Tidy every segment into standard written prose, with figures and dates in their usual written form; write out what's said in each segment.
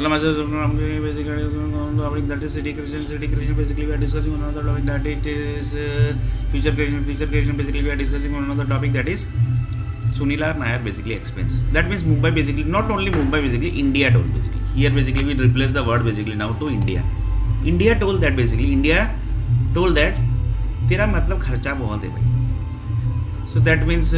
Hello, myself. I'm basically topic that is city creation. City creation basically we are discussing on another topic that it is future creation. Future creation basically we are discussing on another topic that is Sunil R. Nair basically explains. That means Mumbai basically, not only Mumbai basically, India told basically. Here basically we replace the word basically now to India. India told that basically, India told that तेरा मतलब खर्चा बहुत है भाई. So that means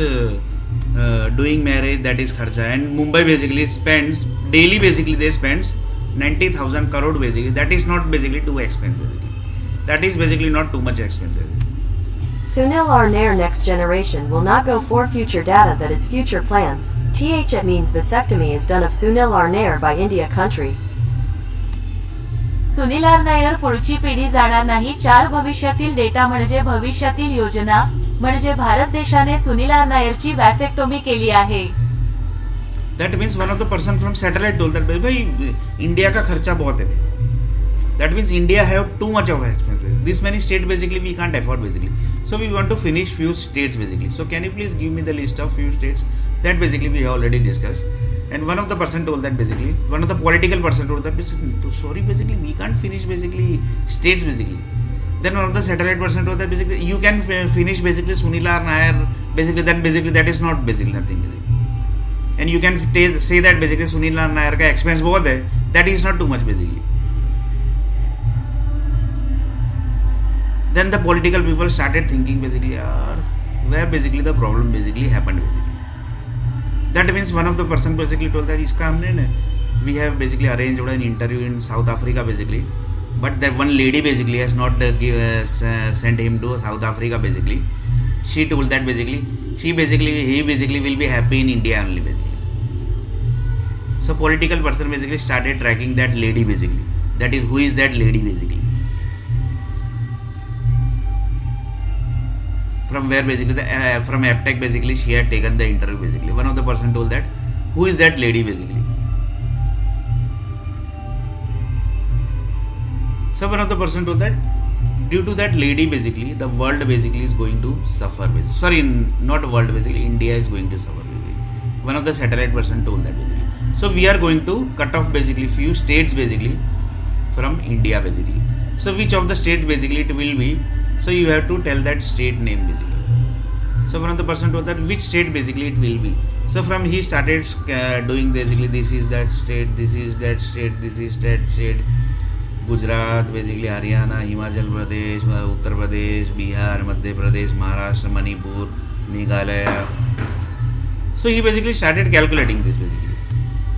doing marriage, that is kharcha, and Mumbai basically spends daily basically they spends 90,000 crore basically. That is not basically too expensive basically. That is basically not too much expensive. Sunil R. Nair next generation will not go for future data, that is future plans. It means vasectomy is done of Sunil R. Nair by India country. Sunil R Nair पुढची पिढी जाणार नाही. 4 भविष्यातील data म्हणजे भविष्यातील योजना म्हणजे भारत देशाने सुनील आर नायरची वॅसेक्टोमी केली आहे. That means one of the person from satellite told that भाई इंडिया का खर्चा बहुत है. That means India have too much of expenses. This many state basically we can't afford basically. So we want to finish few states basically. So can you please give me the list of few states that basically we have already discussed. And one of the person told that basically, one of the political person told that basically, sorry basically we can't finish basically states basically. Then one of the satellite person told that basically you can finish basically Sunil R. Nair basically, then basically that is not basically nothing basically. And you can say that basically Sunil R. Nair का expense बहुत है, that is not too much basically. Then the political people started thinking basically where basically the problem basically happened basically. That means one of the person basically told that इसका हमने we have basically arranged an interview in South Africa basically, but that one lady basically has not sent him to South Africa basically. She told that basically he basically will be happy in India only basically. So political person basically started tracking that lady basically. That is, who is that lady basically? From where basically from Aptech basically she had taken the interview basically. One of the person told that who is that lady basically. So one of the person told that due to that lady basically the world basically is going to suffer basically. Sorry, not world basically, India is going to suffer basically. One of the satellite person told that basically. So we are going to cut off basically few states basically from India basically. So which of the state basically it will be? So you have to tell that state name basically. So one of the person told that which state basically it will be. So from he started doing basically this is that state, this is that state, this is that state. Gujarat basically, Haryana, Himachal Pradesh, Uttar Pradesh, Bihar, Madhya Pradesh, Maharashtra, Manipur, Meghalaya. So he basically started calculating this basically.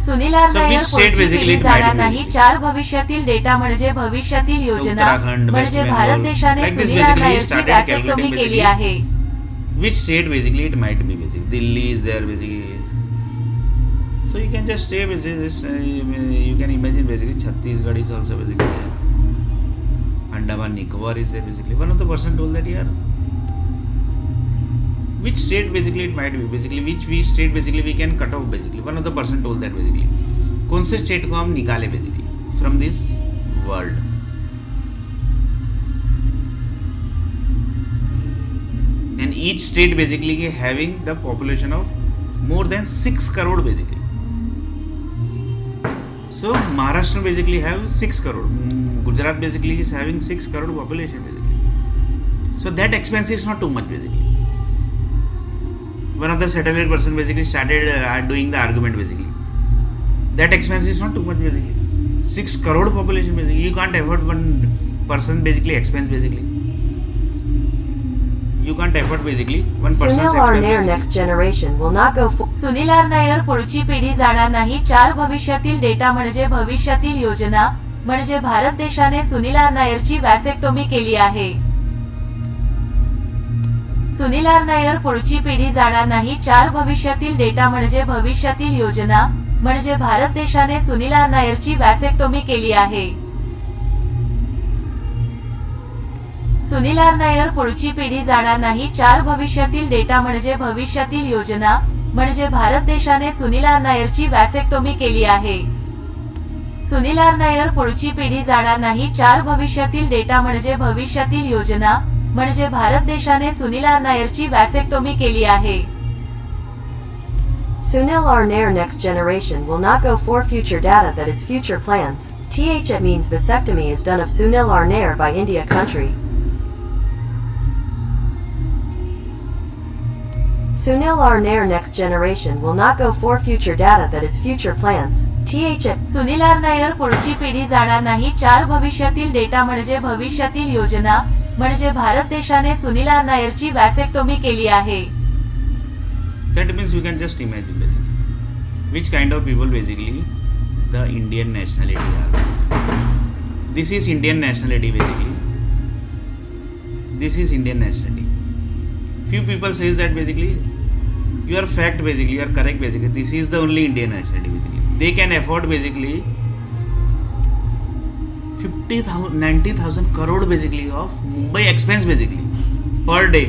Sunil R Nair पुढची पिढी जाणार नाही. basically? 4 भविष्यातील data म्हणजे भविष्यातील योजना Uttarakhand, म्हणजे West Bharat Bengal. देशाने Like this Sunil R basically he नायरची started वॅसेक्टोमी calculating केली basically. आहे. Which state basically it might be basically. Delhi is there basically. So you can just say basically this, you can imagine basically Chhattisgarh is also basically there. Andaman Nicobar is there basically. One of the person told that here which state basically it might be basically, which we state basically we can cut off basically. One of the person told that basically कौन से state को हम निकाले basically from this world. And each state basically having the population of more than 6 crore basically. So Maharashtra basically have 6 crore. Gujarat basically is having 6 crore population basically. So that expense is not too much basically. One of the satellite person basically started doing the argument basically. That expense is not too much basically. 6 crore population basically. You can't afford one person basically expense basically. You can't afford basically one person's Sunil R. expense Nair basically. next generation will not go for Sunil R Nair पुढची पिढी जाणार नाही. 4 भविष्यातील data म्हणजे भविष्यातील योजना म्हणजे भारत देशाने सुनील आर नायरची वॅसेक्टोमी केली आहे. सुनील आर नायर पुढची पिढी जाणार नाही. 4 भविष्यातील डेटा म्हणजे भविष्यातील योजना म्हणजे भारत देशाने सुनील आर नायरची वॅसेक्टोमी केली आहे. सुनील आर नायर पुढची पिढी जाणार नाही. 4 भविष्यातील डेटा म्हणजे भविष्यातील योजना म्हणजे भारत देशाने सुनील आर नायरची वॅसेक्टोमी केली आहे. सुनील आर नायर पुढची पिढी जाणार नाही. 4 भविष्यातील डेटा म्हणजे भविष्यातील योजना म्हणजे भारत देशाने सुनील आर नायरची वॅसेक्टोमी केली आहे. Sunil Arnair next generation will not go for future data that is future plans. It means vasectomy is done of Sunil Arnair by India country. Sunil Arnair next generation will not go for future data that is future plans. Sunil आरनायर पुढची पिढी जाणार नाही. 4 भविष्यातील data म्हणजे भविष्यातील योजना म्हणजे भारत देशाने सुनील आरनायरची वॅसेक्टोमी केली आहे. That means we can just imagine basically which kind of people basically the Indian nationality are. This is Indian nationality basically. This is Indian nationality. Few people says that basically you are fact basically, you are correct basically. This is the only Indian nationality basically. They can afford basically 50,000, 90,000 crore basically of Mumbai expense basically per day.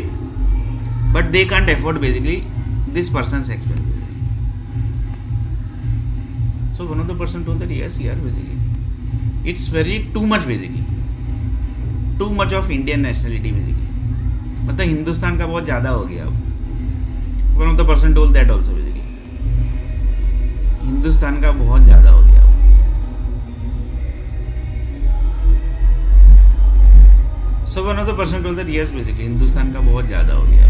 But they can't afford basically this person's expense. So one of the person told that yes, here basically it's very too much basically, too much of Indian nationality basically. मतलब हिंदुस्तान का बहुत ज़्यादा हो गया अब. One of the person told that also basically. Hindustan का बहुत ज़्यादा हो गया. So one of the person told that yes basically Hindustan का बहुत ज़्यादा हो गया.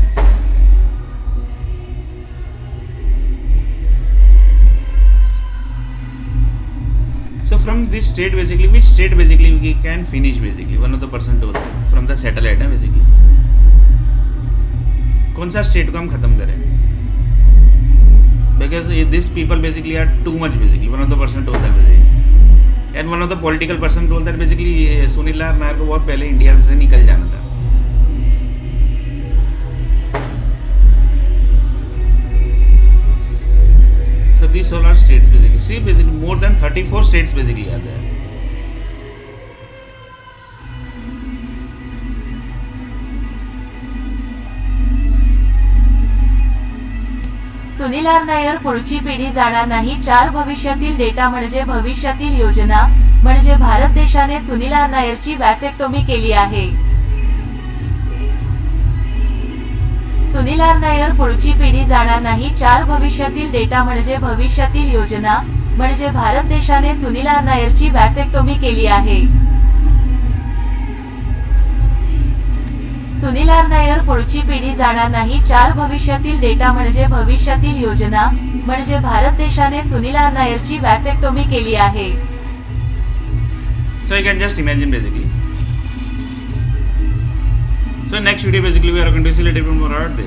So from this state basically, which state basically we can finish basically? One of the person told that from the satellite है basically. कौन सा state को हम खत्म करें? Because these people basically are too much basically. One of the person told that basically. And one of the political person told that basically Sunil Nair को बहुत पहले इंडिया से निकल जाना था. So these all are states basically. See basically more than 34 states basically are there. Sunil आरनायर पुढची पिढी जाणार नाही. 4 भविष्यातील डेटा म्हणजे भविष्यातील योजना म्हणजे भारत देशाने सुनील आरनायरची वॅसेक्टोमी केली आहे. सुनील आरनायर पुढची पिढी जाणार नाही. 4 भविष्यातील डेटा म्हणजे भविष्यातील योजना म्हणजे भारत देशाने सुनील आरनायरची वॅसेक्टोमी केली आहे. सुनील आरनायर पुढची पिढी जाणार नाही. 4 भविष्यातील डेटा म्हणजे भविष्यातील योजना म्हणजे भारत देशाने सुनील आरनायरची वॅसेक्टोमी केली आहे. So you can just imagine basically. So next video basically we are going to see a little bit more about this.